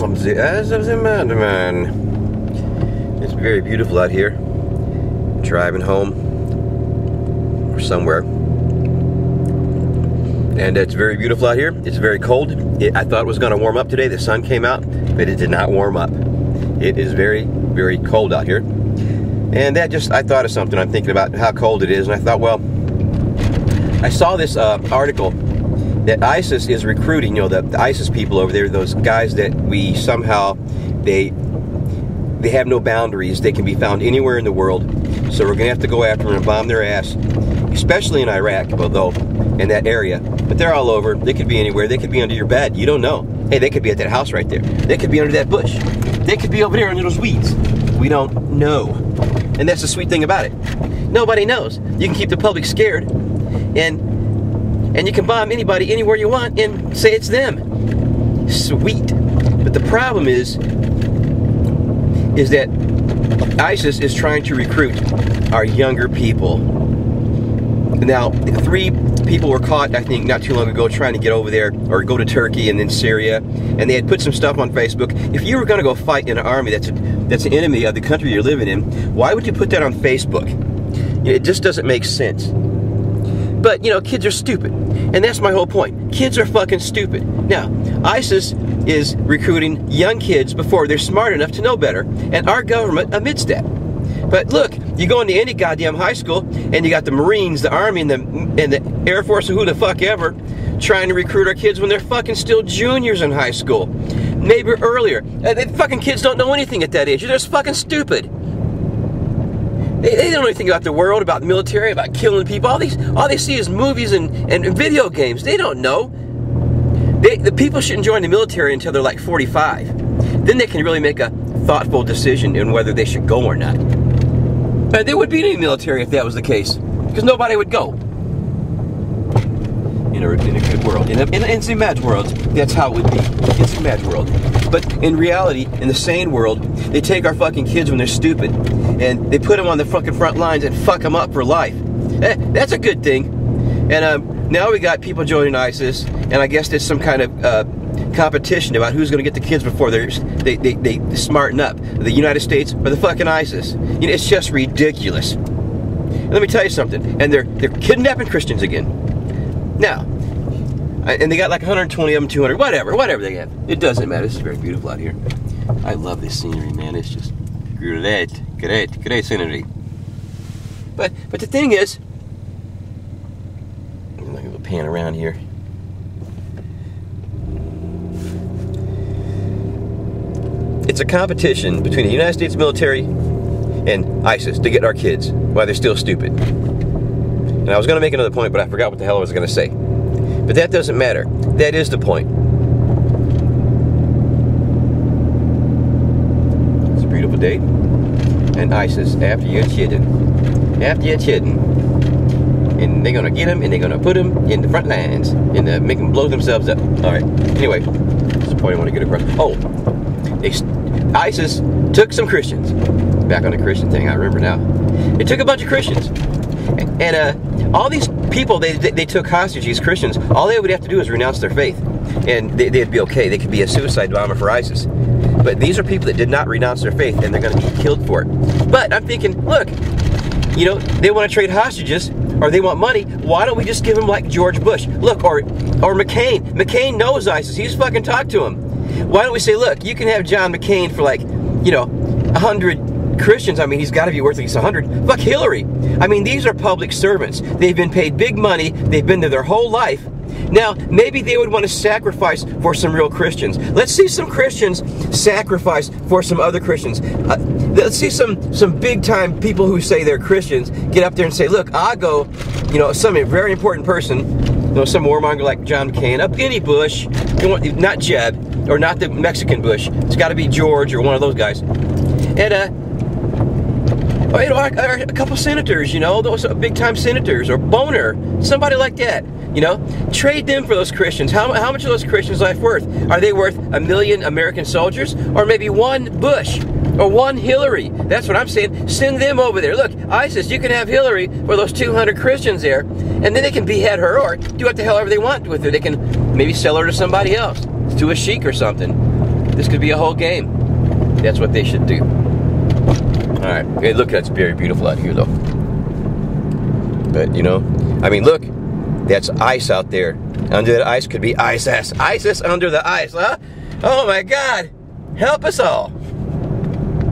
from the eyes of the madman. It's very beautiful out here. Driving home or somewhere. And it's very beautiful out here. It's very cold. I thought it was going to warm up today. The sun came out, but it did not warm up. It is very, very cold out here. And that just, I thought of something. I'm thinking about how cold it is, and I thought, well, I saw this article that ISIS is recruiting, you know, the ISIS people over there, those guys that we somehow, they have no boundaries. They can be found anywhere in the world. So we're going to have to go after them and bomb their ass, especially in Iraq, although in that area. But they're all over. They could be anywhere. They could be under your bed. You don't know. Hey, they could be at that house right there. They could be under that bush. They could be over there under those weeds. We don't know. And that's the sweet thing about it. Nobody knows. You can keep the public scared, and you can bomb anybody anywhere you want and say it's them. Sweet. But the problem is that ISIS is trying to recruit our younger people. Now, 3 people were caught, I think, not too long ago trying to get over there, or go to Turkey and then Syria, and they had put some stuff on Facebook. If you were going to go fight in an army that's an enemy of the country you're living in, why would you put that on Facebook? It just doesn't make sense. But, you know, kids are stupid. And that's my whole point. Kids are fucking stupid. Now, ISIS is recruiting young kids before they're smart enough to know better. And our government admits that. But look, you go into any goddamn high school, and you got the Marines, the Army, and the Air Force, or who the fuck ever, trying to recruit our kids when they're fucking still juniors in high school. Maybe earlier. The fucking kids don't know anything at that age. They're just fucking stupid. They don't know anything about the world, about the military, about killing people. All they see is movies and video games. They don't know. The people shouldn't join the military until they're like 45. Then they can really make a thoughtful decision in whether they should go or not. There would be any military if that was the case, because nobody would go. In a good world. In the imagined world, that's how it would be. It's an imagined world. But in reality, in the sane world, they take our fucking kids when they're stupid, and they put them on the fucking front lines and fuck them up for life. That's a good thing. And now we got people joining ISIS, and I guess there's some kind of competition about who's going to get the kids before they smarten up. The United States or the fucking ISIS. You know, it's just ridiculous. And let me tell you something. And they're kidnapping Christians again. Now, and they got like 120 of them, 200, whatever they have. It doesn't matter. This is very beautiful out here. I love this scenery, man. It's just great scenery. But the thing is, I'm going to pan around here. It's a competition between the United States military and ISIS to get our kids while they're still stupid. And I was going to make another point, but I forgot what the hell I was going to say. But that doesn't matter. That is the point. It's a beautiful day. And ISIS, after you're kidding. And they're going to get them, and they're going to put them in the front lines, and make them blow themselves up. Alright, anyway, that's the point I want to get across. Oh, ISIS took some Christians. Back on the Christian thing, I remember now. They took a bunch of Christians. And all these people they took hostage, these Christians, all they would have to do is renounce their faith. And they'd be okay. They could be a suicide bomber for ISIS. But these are people that did not renounce their faith, and they're going to be killed for it. But I'm thinking, look, you know, they want to trade hostages, or they want money. Why don't we just give them like George Bush? Look, or McCain. McCain knows ISIS. He's fucking talked to him. Why don't we say, look, you can have John McCain for like, you know, 100 Christians. I mean, he's got to be worth at least 100. Fuck Hillary. I mean, these are public servants. They've been paid big money. They've been there their whole life. Now, maybe they would want to sacrifice for some real Christians. Let's see some Christians sacrifice for some other Christians. Let's see some big-time people who say they're Christians get up there and say, look, I'll go, you know, some very important person, you know, some warmonger like John McCain, up any Bush, not Jeb, or not the Mexican Bush. It's got to be George or one of those guys. And, you know, a couple senators, you know, those big-time senators, or Boner, somebody like that, you know, trade them for those Christians. How much are those Christians' life worth? Are they worth 1 million American soldiers, or maybe 1 Bush, or 1 Hillary? That's what I'm saying. Send them over there. Look, ISIS, you can have Hillary for those 200 Christians there, and then they can behead her, or do what the hell ever they want with her. They can maybe sell her to somebody else, to a sheik or something. This could be a whole game. That's what they should do. All right. Hey, look, that's very beautiful out here, though. But, you know, I mean, look. That's ice out there. Under that ice could be ISIS. ISIS under the ice, huh? Oh, my God. Help us all.